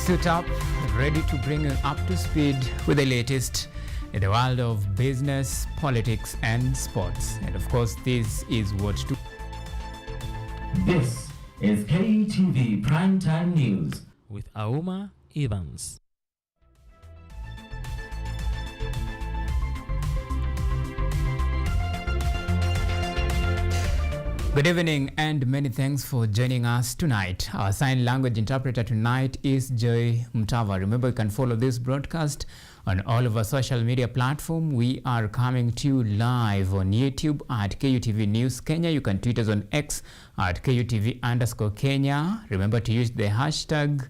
Suit up, ready to bring you up to speed with the latest in the world of business, politics, and sports. And of course, this is what to. This is Kutv Primetime News with Auma Evans. Good evening and many thanks for joining us tonight. Our sign language interpreter tonight is Joy Mtava. Remember, you can follow this broadcast on all of our social media platforms. We are coming to you live on YouTube at KUTV News Kenya. You can tweet us on X at KUTV_Kenya. Remember to use the hashtag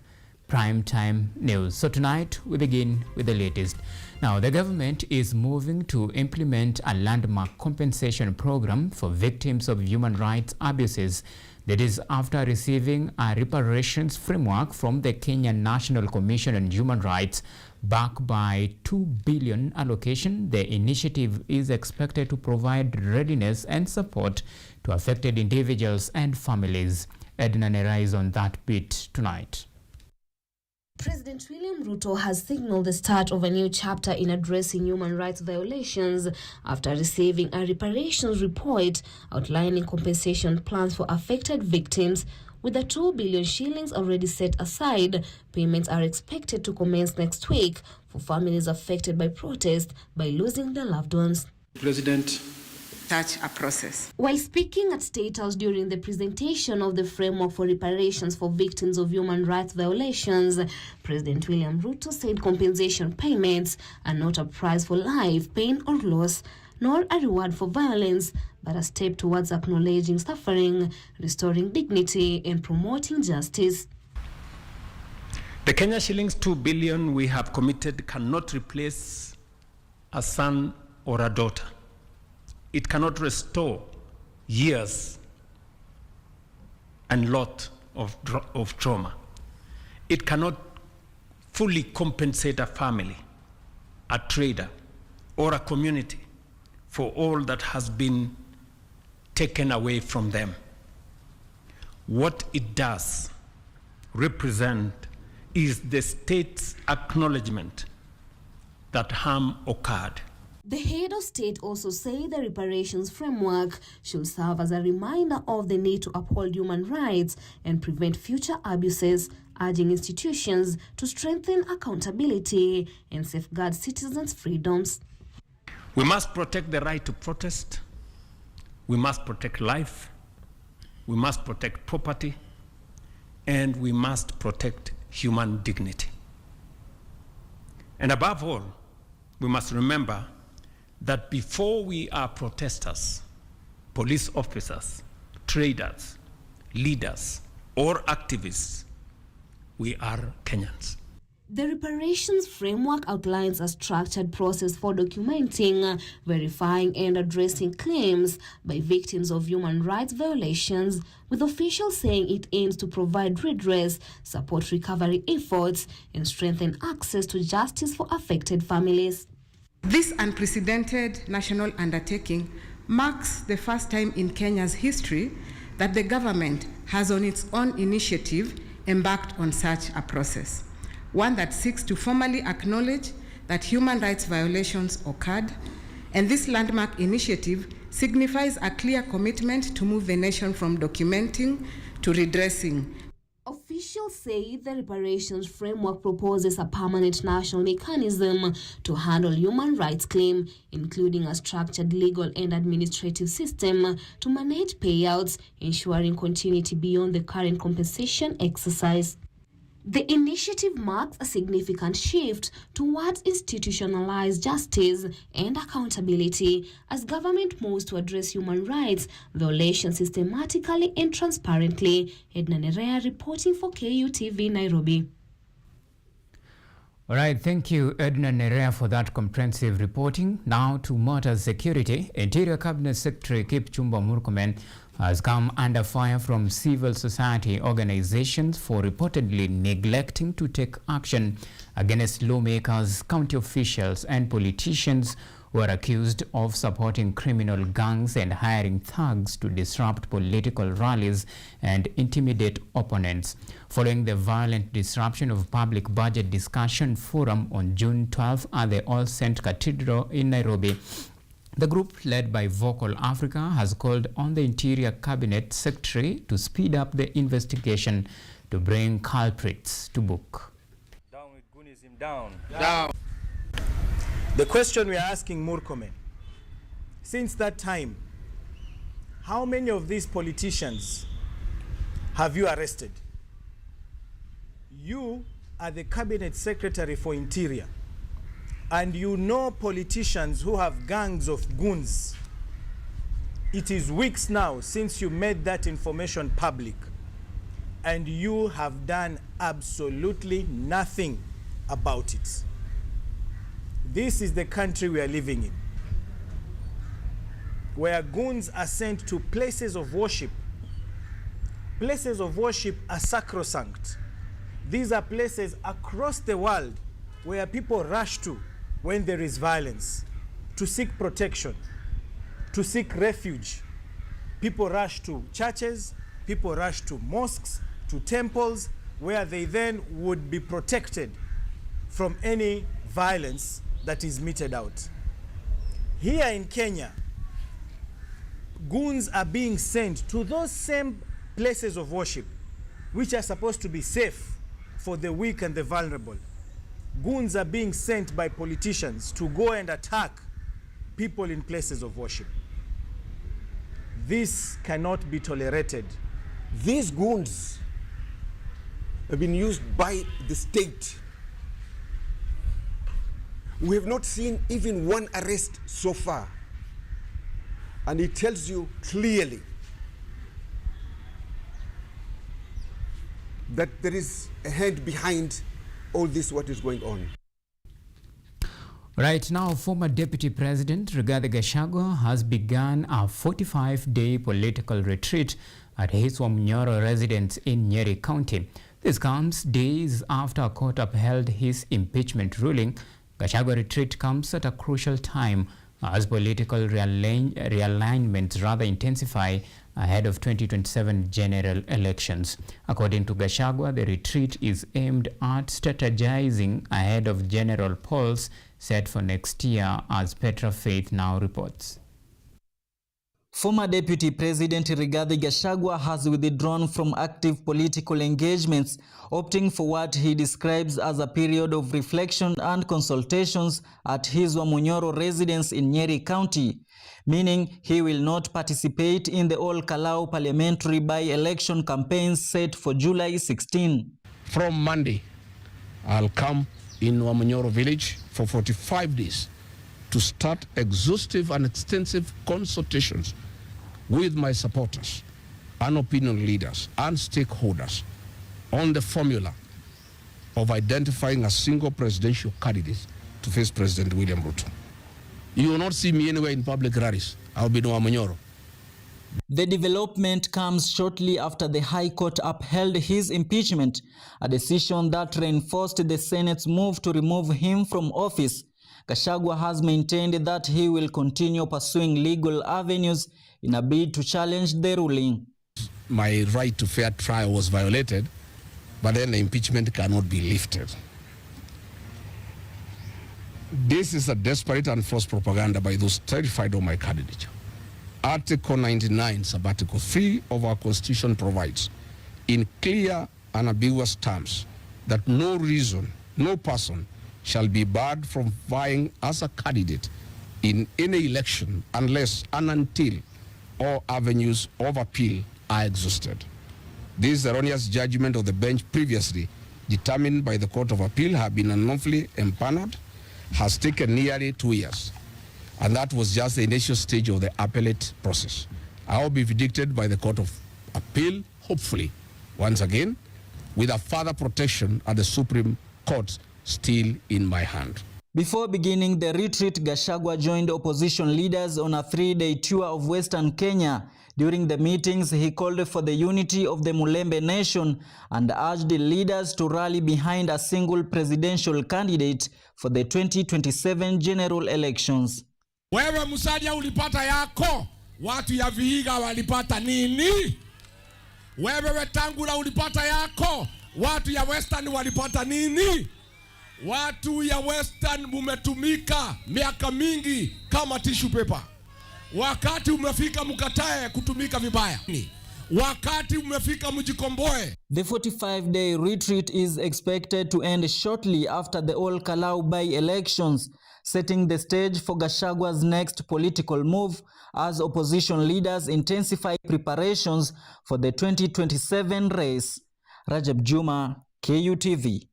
Primetime News. So tonight we begin with the latest. Now, the government is moving to implement a landmark compensation program for victims of human rights abuses. That is after receiving a reparations framework from the Kenya National Commission on Human Rights, backed by 2 billion allocation. The initiative is expected to provide readiness and support to affected individuals and families. Edna Nera is on that bit tonight. President William Ruto has signaled the start of a new chapter in addressing human rights violations after receiving a reparations report outlining compensation plans for affected victims. With the 2 billion shillings already set aside, payments are expected to commence next week for families affected by protests by losing their loved ones. President, such a process. While speaking at State House during the presentation of the framework for reparations for victims of human rights violations, President William Ruto said compensation payments are not a price for life, pain or loss, nor a reward for violence, but a step towards acknowledging suffering, restoring dignity, and promoting justice. The Kenya shillings 2 billion we have committed cannot replace a son or a daughter. It cannot restore years and lot of trauma. It cannot fully compensate a family, a trader, or a community for all that has been taken away from them. What it does represent is the state's acknowledgement that harm occurred. The head of state also said the reparations framework should serve as a reminder of the need to uphold human rights and prevent future abuses, urging institutions to strengthen accountability and safeguard citizens' freedoms. We must protect the right to protest. We must protect life. We must protect property. And we must protect human dignity. And above all, we must remember that before we are protesters, police officers, traders, leaders, or activists, we are Kenyans. The reparations framework outlines a structured process for documenting, verifying, and addressing claims by victims of human rights violations, with officials saying it aims to provide redress, support recovery efforts, and strengthen access to justice for affected families. This unprecedented national undertaking marks the first time in Kenya's history that the government has on its own initiative embarked on such a process, one that seeks to formally acknowledge that human rights violations occurred, and this landmark initiative signifies a clear commitment to move the nation from documenting to redressing. Officials say the reparations framework proposes a permanent national mechanism to handle human rights claims, including a structured legal and administrative system to manage payouts, ensuring continuity beyond the current compensation exercise. The initiative marks a significant shift towards institutionalized justice and accountability as government moves to address human rights violations systematically and transparently. Edna Nera reporting for KUTV Nairobi. All right, thank you, Edna Nera, for that comprehensive reporting. Now to matters security. Interior Cabinet Secretary Kipchumba Murkomen has come under fire from civil society organizations for reportedly neglecting to take action against lawmakers, county officials, and politicians were accused of supporting criminal gangs and hiring thugs to disrupt political rallies and intimidate opponents. Following the violent disruption of public budget discussion forum on June 12 at the All Saint Cathedral in Nairobi, the group, led by Vocal Africa, has called on the Interior Cabinet Secretary to speed up the investigation to bring culprits to book. Down with Gunism, down. Down. The question we are asking Murkomen, since that time, how many of these politicians have you arrested? You are the Cabinet Secretary for Interior, and you know politicians who have gangs of goons. It is weeks now since you made that information public, and you have done absolutely nothing about it. This is the country we are living in, where goons are sent to places of worship. Places of worship are sacrosanct. These are places across the world where people rush to when there is violence, to seek protection, to seek refuge. People rush to churches, people rush to mosques, to temples, where they then would be protected from any violence that is meted out. Here in Kenya, goons are being sent to those same places of worship, which are supposed to be safe for the weak and the vulnerable. Goons are being sent by politicians to go and attack people in places of worship. This cannot be tolerated. These goons have been used by the state. We have not seen even one arrest so far. And it tells you clearly that there is a hand behind all this, what is going on. Right now, former Deputy President Rigathi Gachagua has begun a 45-day political retreat at his Wamunyoro residence in Nyeri County. This comes days after a court upheld his impeachment ruling. Gachagua retreat comes at a crucial time as political realignments intensify ahead of 2027 general elections. According to Gachagua, the retreat is aimed at strategizing ahead of general polls set for next year, as Petra Faith now reports. Former Deputy President Rigathi Gachagua has withdrawn from active political engagements, opting for what he describes as a period of reflection and consultations at his Wamunyoro residence in Nyeri County, meaning he will not participate in the Ol Kalou parliamentary by-election campaigns set for July 16. From Monday, I'll come in Wamunyoro village for 45 days to start exhaustive and extensive consultations with my supporters and opinion leaders and stakeholders on the formula of identifying a single presidential candidate to face President William Ruto. You will not see me anywhere in public rallies. I'll be in Wamunyoro. The development comes shortly after the High Court upheld his impeachment, a decision that reinforced the Senate's move to remove him from office. Gachagua has maintained that he will continue pursuing legal avenues in a bid to challenge the ruling. My right to fair trial was violated, but then the impeachment cannot be lifted. This is a desperate and false propaganda by those terrified of my candidature. Article 99, Subarticle 3 of our Constitution provides in clear and ambiguous terms that no reason, no person shall be barred from vying as a candidate in any election unless and until all avenues of appeal are exhausted. This erroneous judgment of the bench previously determined by the Court of Appeal have been unlawfully empaneled has taken nearly 2 years, and that was just the initial stage of the appellate process. I will be vindicated by the Court of Appeal, hopefully, once again, with a further protection at the Supreme Court still in my hand. Before beginning the retreat, Gachagua joined opposition leaders on a 3-day tour of Western Kenya. During the meetings, he called for the unity of the Mulembe nation and urged the leaders to rally behind a single presidential candidate for the 2027 general elections. Wewe Musalia ulipata yako, watu ya Vihiga walipata nini? Wewe Wetangula ulipata yako, watu ya Western walipata nini? Watu ya Western mumetumika miaka mingi kama tissue paper. Wakati umefika mkatae kutumika vibaya. Wakati umefika mjikomboe. The 45-day retreat is expected to end shortly after the Ol Kalou by-elections, setting the stage for Gachagwa's next political move as opposition leaders intensify preparations for the 2027 race. Rajab Juma, KUTV.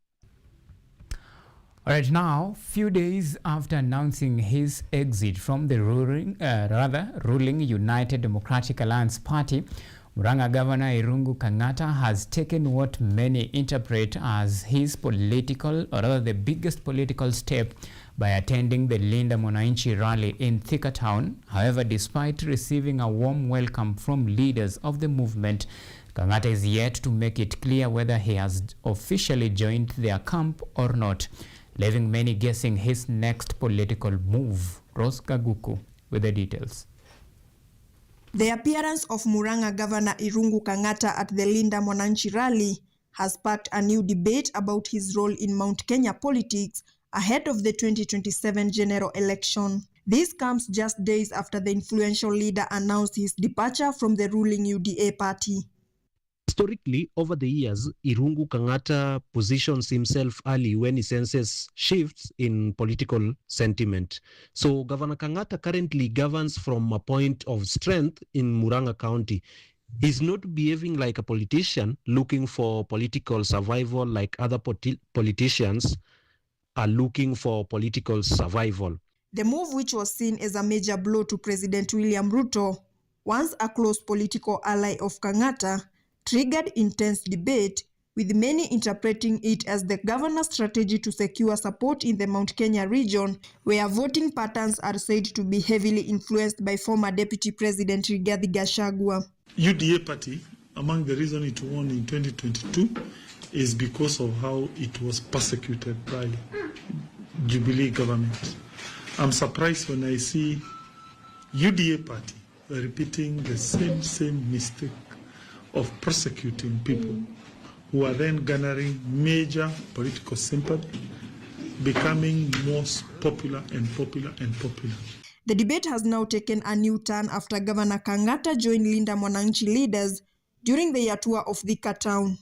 All right, now, few days after announcing his exit from the ruling United Democratic Alliance Party, Murang'a Governor Irungu Kang'ata has taken what many interpret as his political, or rather the biggest political step, by attending the Linda Mwananchi rally in Thika Town. However, despite receiving a warm welcome from leaders of the movement, Kang'ata is yet to make it clear whether he has officially joined their camp or not, leaving many guessing his next political move. Rose Kaguku with the details. The appearance of Murang'a Governor Irungu Kang'ata at the Linda Mwananchi rally has sparked a new debate about his role in Mount Kenya politics ahead of the 2027 general election. This comes just days after the influential leader announced his departure from the ruling UDA party. Historically, over the years, Irungu Kang'ata positions himself early when he senses shifts in political sentiment. So Governor Kang'ata currently governs from a point of strength in Murang'a County. He's not behaving like a politician looking for political survival like other politicians are looking for political survival. The move, which was seen as a major blow to President William Ruto, once a close political ally of Kang'ata, triggered intense debate, with many interpreting it as the governor's strategy to secure support in the Mount Kenya region, where voting patterns are said to be heavily influenced by former Deputy President Rigathi Gachagua. UDA party, among the reasons it won in 2022, is because of how it was persecuted by Jubilee government. I'm surprised when I see UDA party repeating the same mistake of persecuting people who are then garnering major political sympathy, becoming most popular and popular and popular. The debate has now taken a new turn after Governor Kang'ata joined Linda Mwananchi leaders during their tour of Thika Town.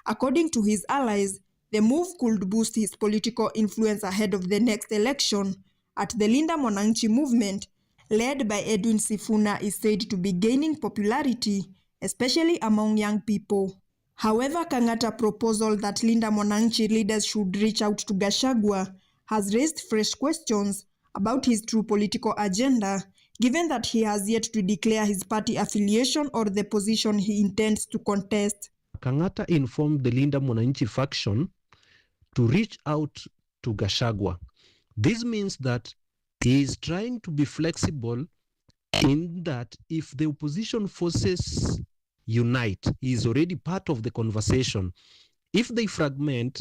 According to his allies, the move could boost his political influence ahead of the next election, at the Linda Mwananchi movement, led by Edwin Sifuna, is said to be gaining popularity, especially among young people. However, Kang'ata's proposal that Linda Mwananchi leaders should reach out to Gachagua has raised fresh questions about his true political agenda, given that he has yet to declare his party affiliation or the position he intends to contest. Kang'ata informed the Linda Mwananchi faction to reach out to Gachagua. This means that he is trying to be flexible in that if the opposition forces unite, he is already part of the conversation. If they fragment,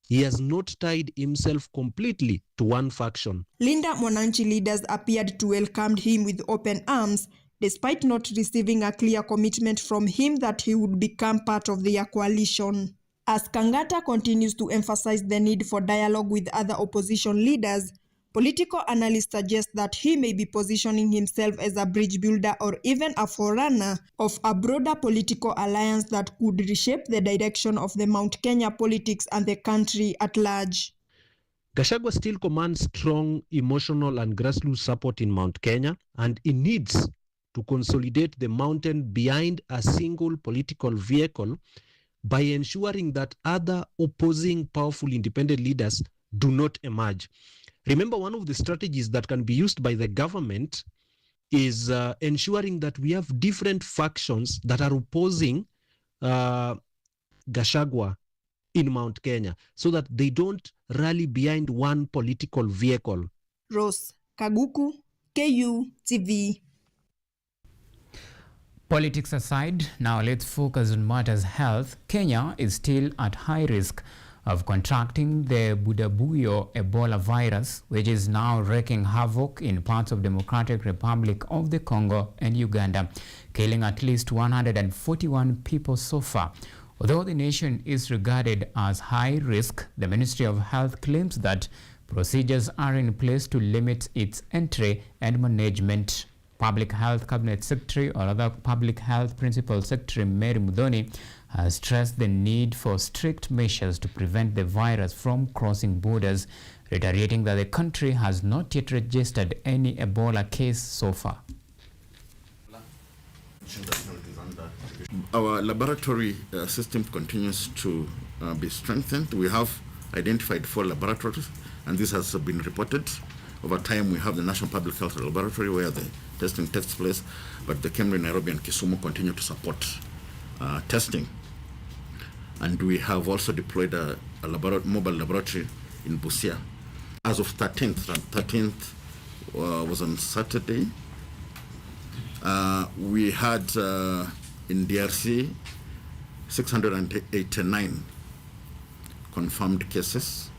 he has not tied himself completely to one faction. Linda Mwananchi leaders appeared to welcome him with open arms, despite not receiving a clear commitment from him that he would become part of their coalition. As Kang'ata continues to emphasize the need for dialogue with other opposition leaders, political analysts suggest that he may be positioning himself as a bridge builder or even a forerunner of a broader political alliance that could reshape the direction of the Mount Kenya politics and the country at large. Gachagua still commands strong emotional and grassroots support in Mount Kenya, and he needs to consolidate the mountain behind a single political vehicle by ensuring that other opposing powerful independent leaders do not emerge. Remember, one of the strategies that can be used by the government is ensuring that we have different factions that are opposing Gachagua in Mount Kenya, so that they don't rally behind one political vehicle. Rose Kaguku, KUTV. Politics aside, now let's focus on matters health. Kenya is still at high risk of contracting the Budabuyo Ebola virus, which is now wreaking havoc in parts of Democratic Republic of the Congo and Uganda, killing at least 141 people so far. Although the nation is regarded as high risk, the Ministry of Health claims that procedures are in place to limit its entry and management. Public Health Cabinet Secretary or other Public Health Principal Secretary Mary Mudhoni has stressed the need for strict measures to prevent the virus from crossing borders, reiterating that the country has not yet registered any Ebola case so far. Our laboratory system continues to be strengthened. We have identified 4 laboratories, and this has been reported. Over time, we have the National Public Health Laboratory where the testing takes place, but the Kemri, Nairobi, and Kisumu continue to support testing. And we have also deployed a mobile laboratory in Busia. As of 13th was on Saturday. We had in DRC 689 confirmed cases.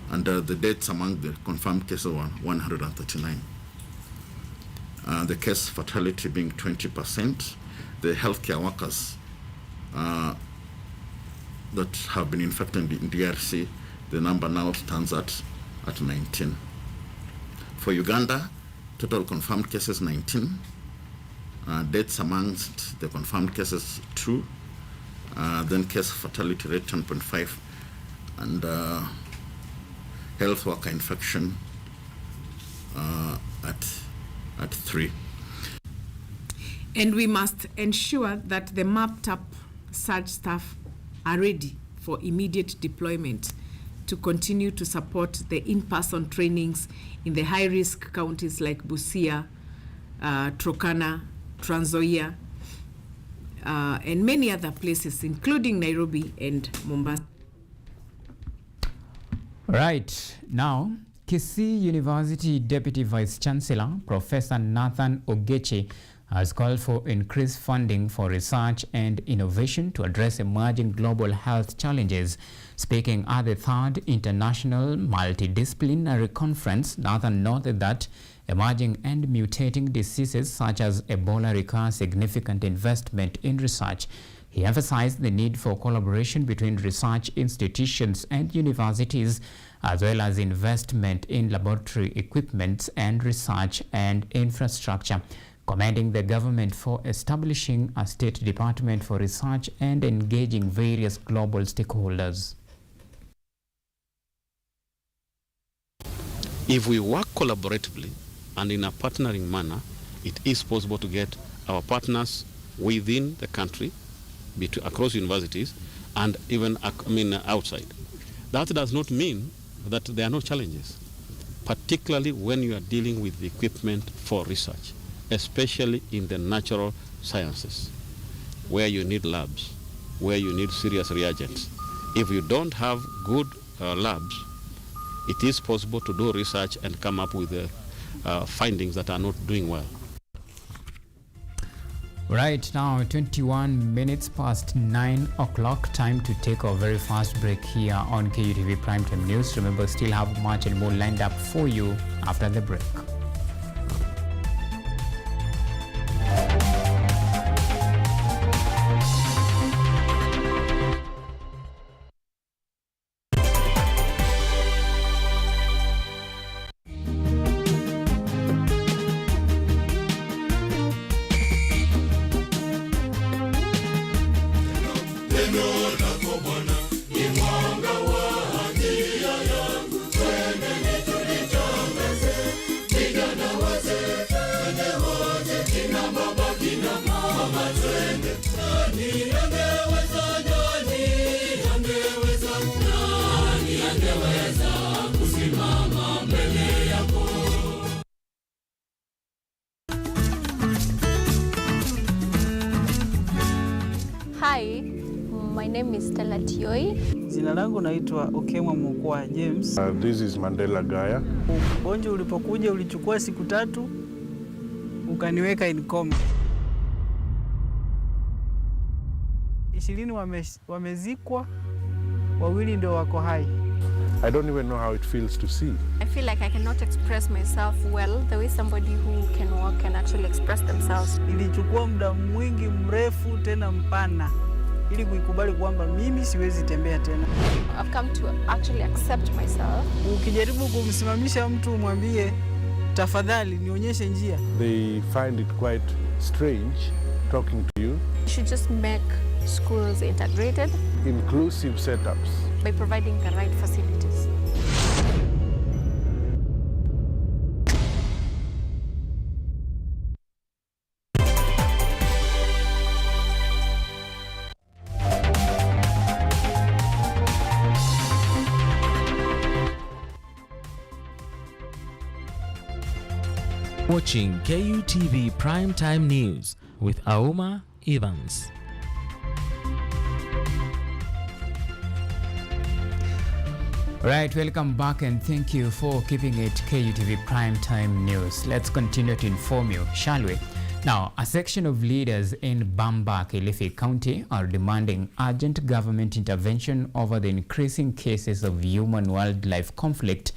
And the deaths among the confirmed cases were 139. The case fatality being 20%. The healthcare workers that have been infected in DRC, the number now stands at 19. For Uganda, total confirmed cases 19. Deaths amongst the confirmed cases 2. Then case fatality rate 10.5. And health worker infection at 3. And we must ensure that the mapped up surge staff are ready for immediate deployment to continue to support the in-person trainings in the high-risk counties like Busia, Turkana, Trans Nzoia, and many other places, including Nairobi and Mombasa. Right, now, Kisii University Deputy Vice Chancellor, Professor Nathan Ogechi, has called for increased funding for research and innovation to address emerging global health challenges. Speaking at the 3rd International Multidisciplinary Conference, Nathan noted that emerging and mutating diseases such as Ebola require significant investment in research. He emphasized the need for collaboration between research institutions and universities, as well as investment in laboratory equipment and research and infrastructure, commending the government for establishing a state department for research and engaging various global stakeholders. If we work collaboratively and in a partnering manner, it is possible to get our partners within the country, across universities, and even outside. That does not mean that there are no challenges, particularly when you are dealing with the equipment for research, especially in the natural sciences, where you need labs, where you need serious reagents. If you don't have good labs, it is possible to do research and come up with findings that are not doing well. Right now, 21 minutes past 9 o'clock, time to take a very fast break here on KUTV Primetime News. Remember, still have much and more lined up for you after the break. Hi, my name is Stella Tioi. Jina langu naitwa Okemwa Mukwa James. This is Mandela Gaya. Ugonjwa ulipokuja ulichukua siku 3 ukaniweka in coma. 20 wamezikwa, 2 ndio wako hai. I don't even know how it feels to see. I feel like I cannot express myself well the way somebody who can walk can actually express themselves. Ilichukua muda mwingi mrefu tena mpana ili kuikubali kwamba mimi siwezi tembea tena. I've come to actually accept myself. Ukijaribu kumsimamisha mtu mwambie tafadhali nionyeshe njia. They find it quite strange talking to you. You should just make schools integrated. Inclusive setups. By providing the right facilities. Watching KUTV Primetime News with Auma Evans. Right, welcome back and thank you for keeping it KUTV Primetime News. Let's continue to inform you, shall we? Now, a section of leaders in Bamba, Kilifi County are demanding urgent government intervention over the increasing cases of human-wildlife conflict.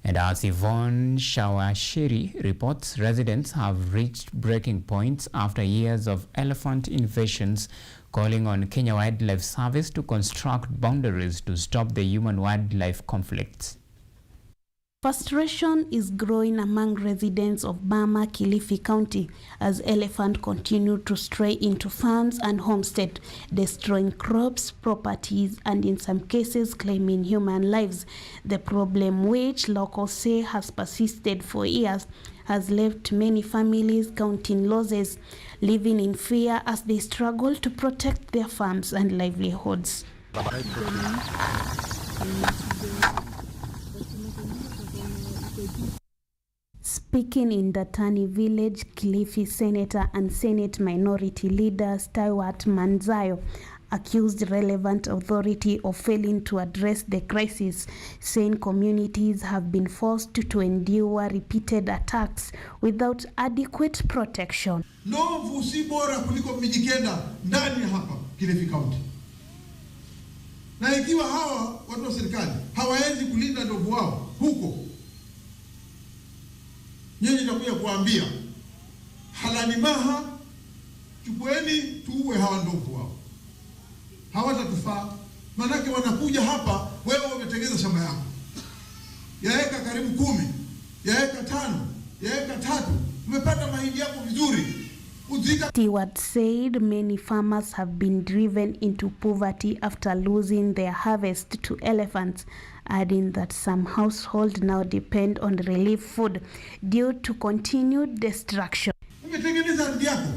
And as Yvonne Shawashiri reports, residents have reached breaking points after years of elephant invasions, calling on Kenya Wildlife Service to construct boundaries to stop the human-wildlife conflicts. Frustration is growing among residents of Bama, Kilifi County as elephants continue to stray into farms and homesteads, destroying crops, properties, and in some cases claiming human lives. The problem, which locals say has persisted for years, has left many families counting losses, living in fear as they struggle to protect their farms and livelihoods. Speaking in Datani village, Kilifi Senator and Senate Minority Leader Stewart Manzayo accused relevant authority of failing to address the crisis, saying communities have been forced to endure repeated attacks without adequate protection. Ndovu si bora kuliko Mijikenda ndani hapa Kilifi County. Na ikiwa hawa watu wa serikali hawawezi kulinda ndovu wao huko, nyinyi nitakuja kuambia halali maha, chukueni tuue hawa ndovu wao. Hawatatufaa, manake wanakuja hapa, wewe umetengeza shamba yako ya eka karibu 10, ya eka 5, ya eka 3, umepata mahindi yako vizuri. Stewart said many farmers have been driven into poverty after losing their harvest to elephants, adding that some households now depend on relief food due to continued destruction. Umetengeneza ardhi yako,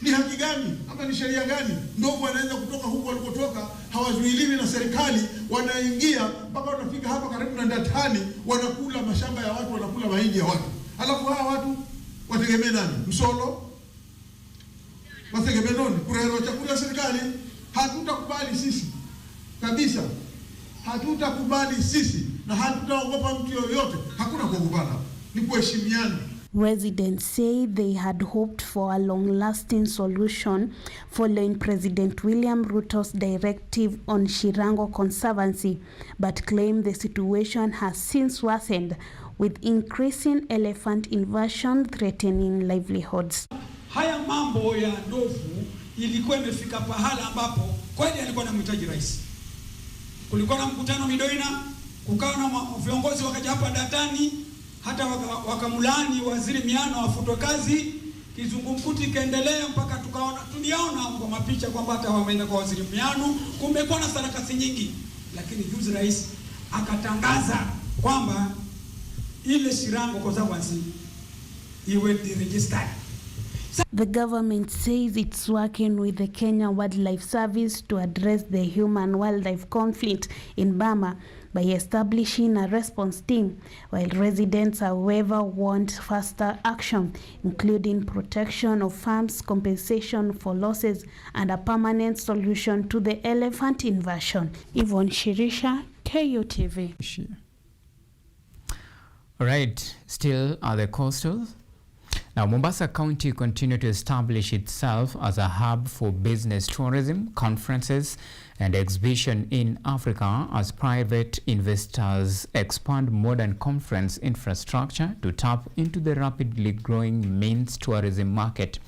ni haki gani ama ni sheria gani ndovu wanaweza kutoka huko walikotoka, hawazuiliwi na serikali, wanaingia mpaka wanafika hapa karibu na Datani, wanakula mashamba ya watu, wanakula mahindi ya watu. Alafu hawa watu wategemea nani? Msolo? Wategemea nani? Kurehero chakula serikali? Hatutakubali sisi kabisa. Hatutakubali sisi na hatutaogopa mtu yoyote. Hakuna kuogopana, ni kuheshimiana. Residents say they had hoped for a long-lasting solution following President William Ruto's directive on Shirango Conservancy, but claim the situation has since worsened, with increasing elephant invasion threatening livelihoods. Haya mambo ya ndovu ilikuwa imefika pahala ambapo kweli alikuwa anamhitaji rais. Kulikuwa na mkutano Midoina, kukawa na viongozi wakaja hapa Datani, hata wakamulani waziri Miano afutwe kazi, kizungumkuti kaendelea mpaka tuliona kwa mapicha kwamba hata wameenda kwa waziri Miano, kumekuwa na sarakasi nyingi, lakini juzi rais akatangaza kwamba ile Shirango Conservancy iwe registered. The government says it's working with the Kenya Wildlife Service to address the human-wildlife conflict in Bama by establishing a response team, while residents, however, want faster action, including protection of farms, compensation for losses, and a permanent solution to the elephant invasion. Yvonne Shirisha, KUTV. All right, still are the coastals. Now, Mombasa County continued to establish itself as a hub for business tourism, conferences, and exhibition in Africa as private investors expand modern conference infrastructure to tap into the rapidly growing men's tourism market.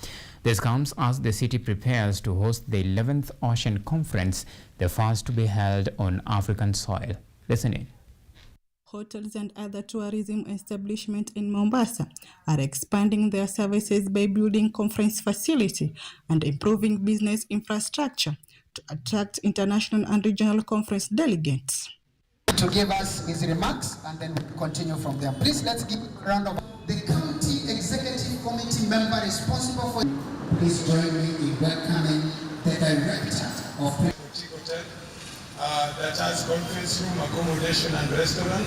This comes as the city prepares to host the 11th Ocean Conference, the first to be held on African soil. Listen in. Hotels and other tourism establishments in Mombasa are expanding their services by building conference facility and improving business infrastructure to attract international and regional conference delegates. To give us his remarks and then continue from there. Please let's give a round of the county executive committee member responsible for. Please join me in welcoming the director of that has conference room, accommodation and restaurant.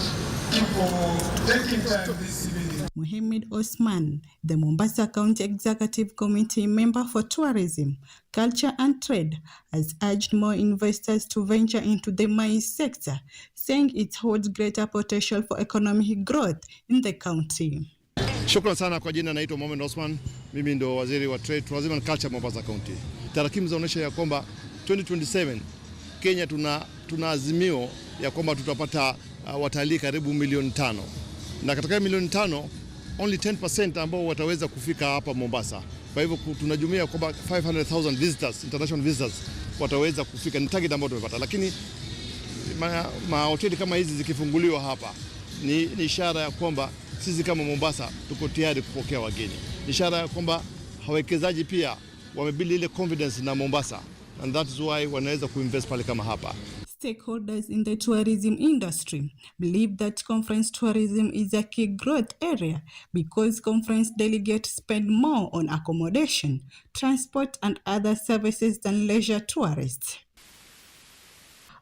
For taking time this evening. Mohamed Osman, the Mombasa County Executive Committee member for Tourism, Culture and Trade, has urged more investors to venture into the maize sector, saying it holds greater potential for economic growth in the county. Shukran sana kwa jina, naitwa Mohamed Osman. Mimi ndo waziri wa Trade, Tourism and Culture Mombasa County. Tarakimu zaonyesha ya kwamba 2027 Kenya tuna azimio ya kwamba tutapata watalii karibu milioni 5. Na katika milioni 5 only 10% ambao wataweza kufika hapa Mombasa. Kwa hivyo tunajumia kwamba 500,000 visitors, international visitors wataweza kufika. Ni target ambayo tumepata, lakini mahoteli kama hizi zikifunguliwa hapa ni ishara ya kwamba sisi kama Mombasa tuko tayari kupokea wageni. Ni ishara ya kwamba wawekezaji pia wamebuild ile confidence na Mombasa, and that's why wanaweza kuinvest pale kama hapa. Stakeholders in the tourism industry believe that conference tourism is a key growth area because conference delegates spend more on accommodation, transport, and other services than leisure tourists.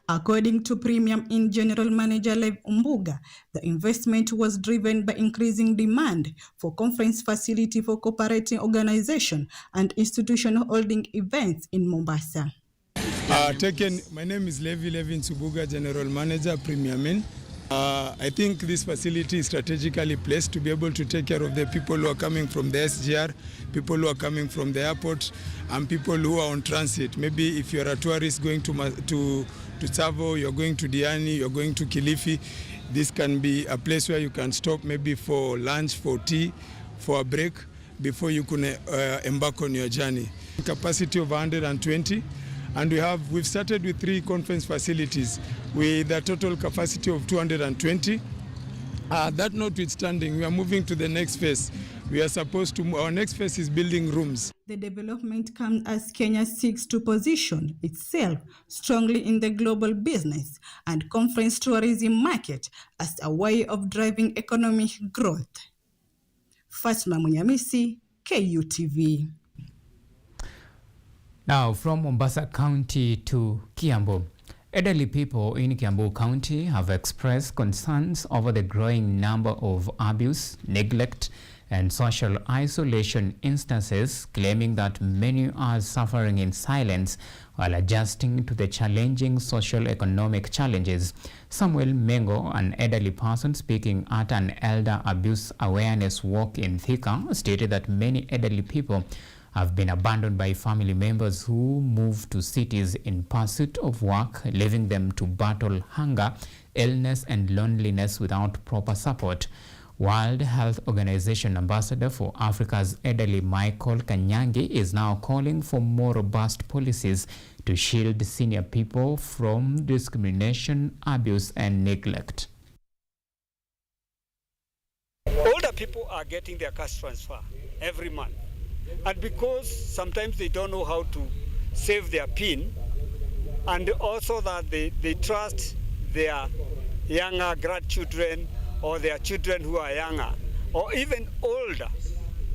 According to Premium Inn General Manager Lev Umbuga, the investment was driven by increasing demand for conference facility for cooperating organization and institutional holding events in Mombasa. My name is Levin Subuga, General Manager, Premium Inn. I think this facility is strategically placed to be able to take care of the people who are coming from the SGR, people who are coming from the airport, and people who are on transit. Maybe if you're a tourist going to Tsavo, you're going to Diani, you're going to Kilifi, this can be a place where you can stop maybe for lunch, for tea, for a break, before you can embark on your journey. Capacity of 120. And we've started with 3 conference facilities with a total capacity of 220. That notwithstanding, we are moving to the next phase. Our next phase is building rooms. The development comes as Kenya seeks to position itself strongly in the global business and conference tourism market as a way of driving economic growth. Fatma Munyamisi, KUTV. Now, from Mombasa County to Kiambu. Elderly people in Kiambu County have expressed concerns over the growing number of abuse, neglect, and social isolation instances, claiming that many are suffering in silence while adjusting to the challenging socio-economic challenges. Samuel Mengo, an elderly person speaking at an elder abuse awareness walk in Thika, stated that many elderly people have been abandoned by family members who moved to cities in pursuit of work, leaving them to battle hunger, illness, and loneliness without proper support. World Health Organization Ambassador for Africa's elderly Michael Kanyangi is now calling for more robust policies to shield senior people from discrimination, abuse, and neglect. Older people are getting their cash transfer every month. And because sometimes they don't know how to save their PIN, and also that they trust their younger grandchildren or their children who are younger or even older,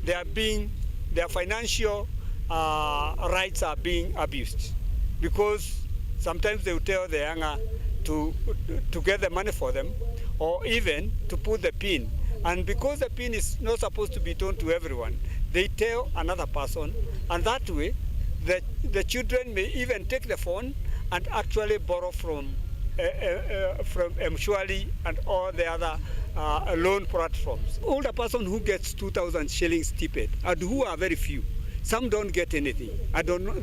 their financial rights are being abused, because sometimes they will tell the younger to get the money for them, or even to put the PIN. And because the PIN is not supposed to be told to everyone, they tell another person, and that way the children may even take the phone and actually borrow from from Mshwari and all the other loan platforms. Older person who gets 2,000 shillings stipend, and who are very few. Some don't get anything.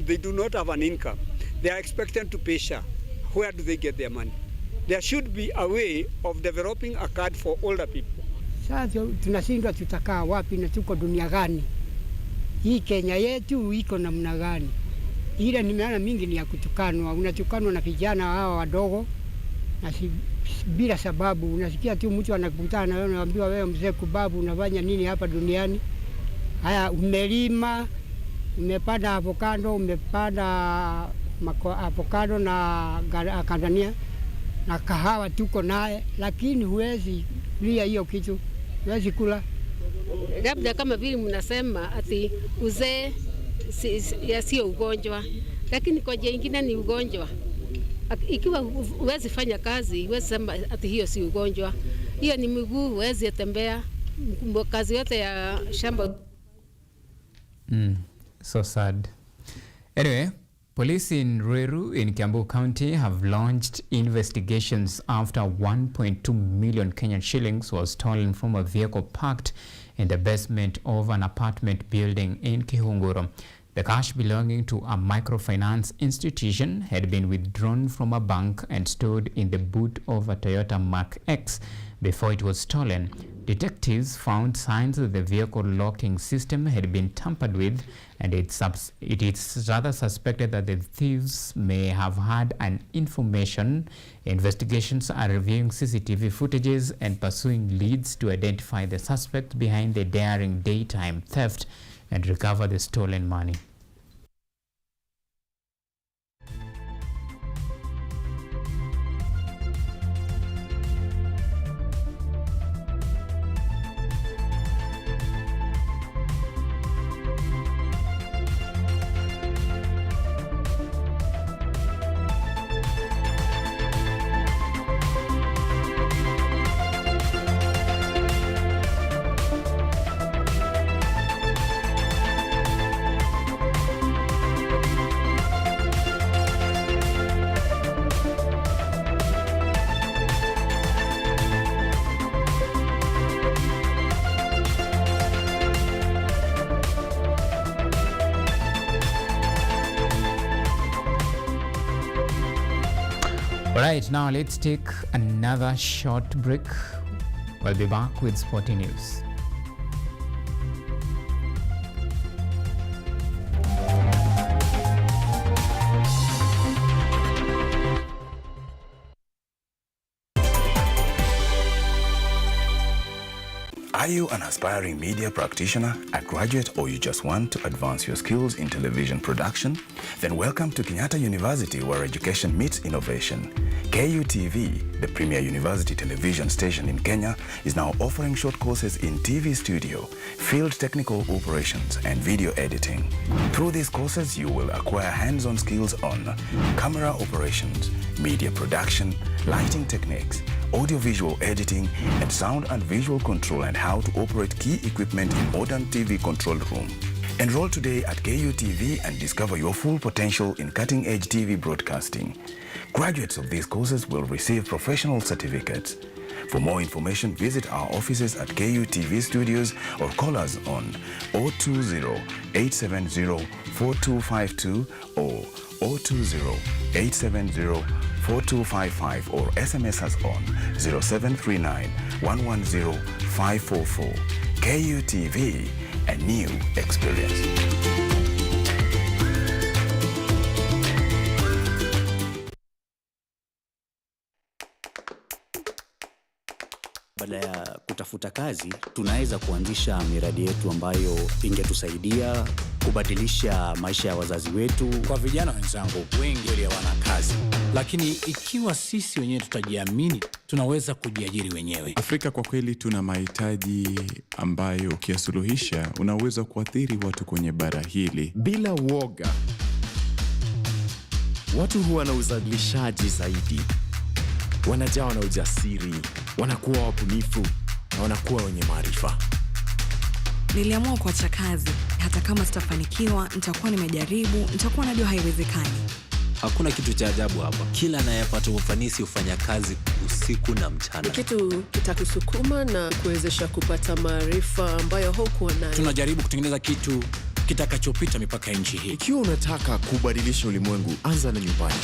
They do not have an income. They are expected to pay SHA. Where do they get their money? There should be a way of developing a card for older people. Sasa tunashindwa tutakaa wapi na tuko dunia gani? Hii Kenya yetu iko namna gani? Ile nimeona mingi ni ya kutukanwa. Unatukanwa na vijana hawa wadogo na bila sababu. Unasikia tu mtu anakutana na wewe anaambiwa wewe mzee kubabu unafanya nini hapa duniani? Haya, umelima, umepanda avocado, umepanda avocado na kandania na kahawa tuko naye, lakini huwezi lia hiyo kitu, huwezi kula. Labda kama vile mnasema ati uzee sio ugonjwa, lakini kwa njia nyingine ni ugonjwa. Ikiwa huwezi fanya kazi, huwezi sema ati hiyo si ugonjwa. Hiyo ni miguu, huwezi tembea, kazi yote ya shamba. So sad. Anyway, police in Ruiru in Kiambu County have launched investigations after 1.2 million Kenyan shillings was stolen from a vehicle parked in the basement of an apartment building in Kihunguro. The cash belonging to a microfinance institution had been withdrawn from a bank and stored in the boot of a Toyota Mark X before it was stolen. Detectives found signs that the vehicle locking system had been tampered with, and it is rather suspected that the thieves may have had an information. Investigations are reviewing CCTV footages and pursuing leads to identify the suspect behind the daring daytime theft and recover the stolen money. Alright, now let's take another short break. We'll be back with Sporting News. Are you an aspiring media practitioner, a graduate, or you just want to advance your skills in television production? Then welcome to Kenyatta University, where education meets innovation. KUTV, the premier university television station in Kenya, is now offering short courses in TV studio, field technical operations, and video editing. Through these courses, you will acquire hands-on skills on camera operations, media production, lighting techniques, audio-visual editing, and sound and visual control, and how to operate key equipment in modern TV control room. Enroll today at KUTV and discover your full potential in cutting-edge TV broadcasting. Graduates of these courses will receive professional certificates. For more information, visit our offices at KUTV Studios or call us on 020-870-4252 or 020-870-4255 or SMS us on 0739-110-544. KUTV, a new experience. Baada ya kutafuta kazi, tunaweza kuanzisha miradi yetu ambayo ingetusaidia kubadilisha maisha ya wazazi wetu. Kwa vijana wenzangu, wengi wale hawana kazi, lakini ikiwa sisi wenyewe tutajiamini, tunaweza kujiajiri wenyewe. Afrika kwa kweli tuna mahitaji ambayo ukiyasuluhisha unaweza kuathiri watu kwenye bara hili. Bila woga, watu huwa na uzalishaji zaidi, wanajawa na ujasiri, wanakuwa wabunifu na wanakuwa wenye maarifa. Niliamua kuacha kazi. Hata kama sitafanikiwa, nitakuwa nimejaribu, nitakuwa najua haiwezekani. Hakuna kitu cha ajabu hapa. Kila anayepata ufanisi hufanya kazi usiku na mchana. Kitu kitakusukuma na kuwezesha kupata maarifa ambayo hukuwa nayo. Tunajaribu kutengeneza kitu kitakachopita mipaka ya nchi hii. Ikiwa unataka kubadilisha ulimwengu, anza na nyumbani.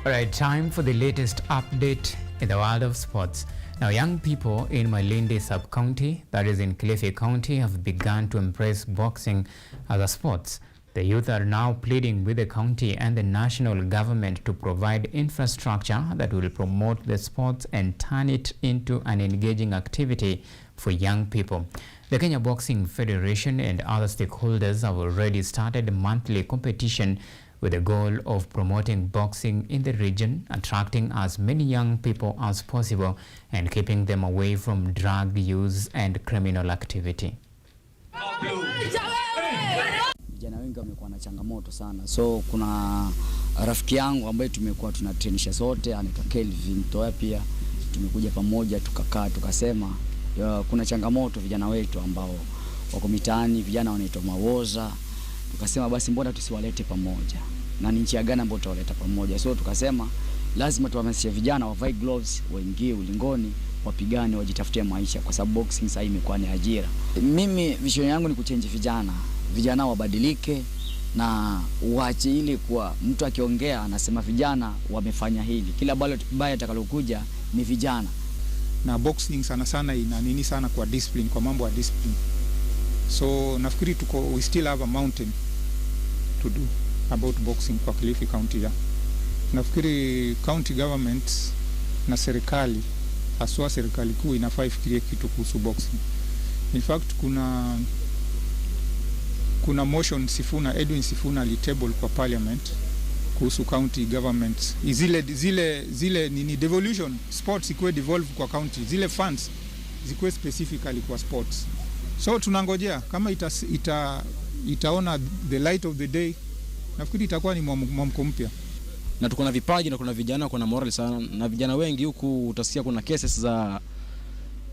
All right, time for the latest update in the world of sports. Now, young people in Malindi sub-county, that is in Kilifi County, have begun to embrace boxing as a sport. The youth are now pleading with the county and the national government to provide infrastructure that will promote the sports and turn it into an engaging activity for young people. The Kenya Boxing Federation and other stakeholders have already started a monthly competition with the goal of promoting boxing in the region, attracting as many young people as possible and keeping them away from drug use and criminal activity. Vijana wengi wamekuwa na changamoto sana. So kuna rafiki yangu ambaye tumekuwa tunatrenisha sote, anaitwa Kelvin Toya, pia tumekuja pamoja tukakaa tukasema kuna changamoto vijana wetu ambao wako mitaani, vijana wanaitwa mawoza. Tukasema basi mbona tusiwalete pamoja, na ni nchi gani ambayo tutawaleta pamoja. So tukasema lazima tuhamasishe vijana wavae gloves, waingie ulingoni, wapigane, wajitafutie maisha, kwa sababu boxing sasa imekuwa ni ajira. Mimi vision yangu ni kuchange vijana wabadilike na uache ile kwa mtu akiongea anasema vijana wamefanya hili, kila baya atakalokuja ni vijana. Na boxing sana sana ina nini sana kwa discipline, kwa mambo ya discipline. So nafikiri we still have a mountain to do about boxing kwa Kilifi County. Nafikiri county government na serikali, haswa serikali kuu, inafaa ifikirie kitu kuhusu boxing. In fact kuna motion Edwin Sifuna alitable kwa parliament kuhusu county government. Zile nini devolution sports ikuwe devolve kwa county, zile funds zikuwe specifically kwa sports. So tunangojea kama itaona the light of the day, nafikiri itakuwa ni mwamko mpya. Na tuko na vipaji na kuna vijana kuna moral sana, na vijana wengi huku utasikia kuna cases za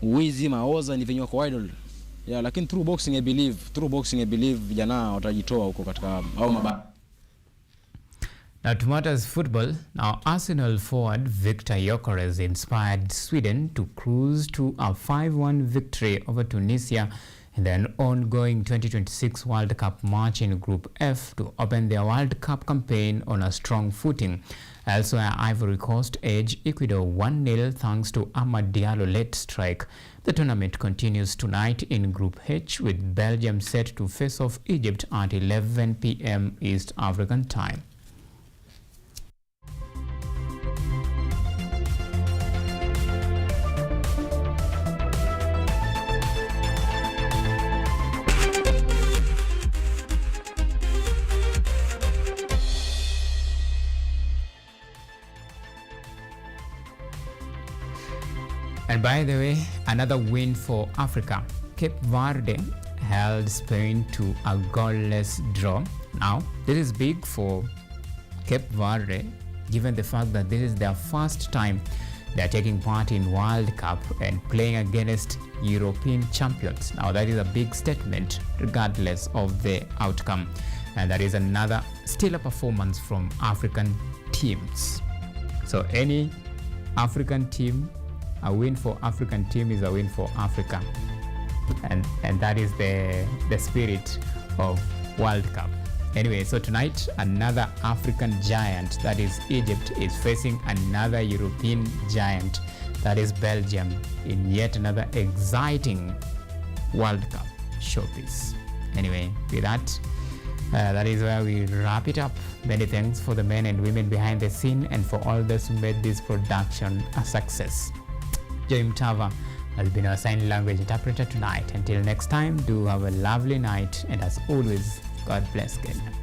wizi, maoza, ni venye kwa idol. Lakini through boxing I believe vijana watajitoa huko katika Auma. Now to matters football. Now Arsenal forward Victor Gyökeres inspired Sweden to cruise to a 5-1 victory over Tunisia in the ongoing 2026 World Cup match in Group F to open their World Cup campaign on a strong footing. Elsewhere, Ivory Coast edged Ecuador 1-0 thanks to Auma Diallo late strike. The tournament continues tonight in Group H with Belgium set to face off Egypt at 11 p.m. East African time. And by the way, another win for Africa. Cape Verde held Spain to a goalless draw. Now, this is big for Cape Verde, given the fact that this is their first time they are taking part in World Cup and playing against European champions. Now, that is a big statement regardless of the outcome. And that is another stellar performance from African teams. So any African team, a win for African team is a win for Africa, and that is the spirit of World Cup. Anyway, so tonight another African giant, that is Egypt, is facing another European giant, that is Belgium, in yet another exciting World Cup showpiece. Anyway, with that, that is where we wrap it up. Many thanks for the men and women behind the scene and for all those who made this production a success. Joy Mtava has been our sign language interpreter tonight. Until next time, do have a lovely night, and as always, God bless Kenya.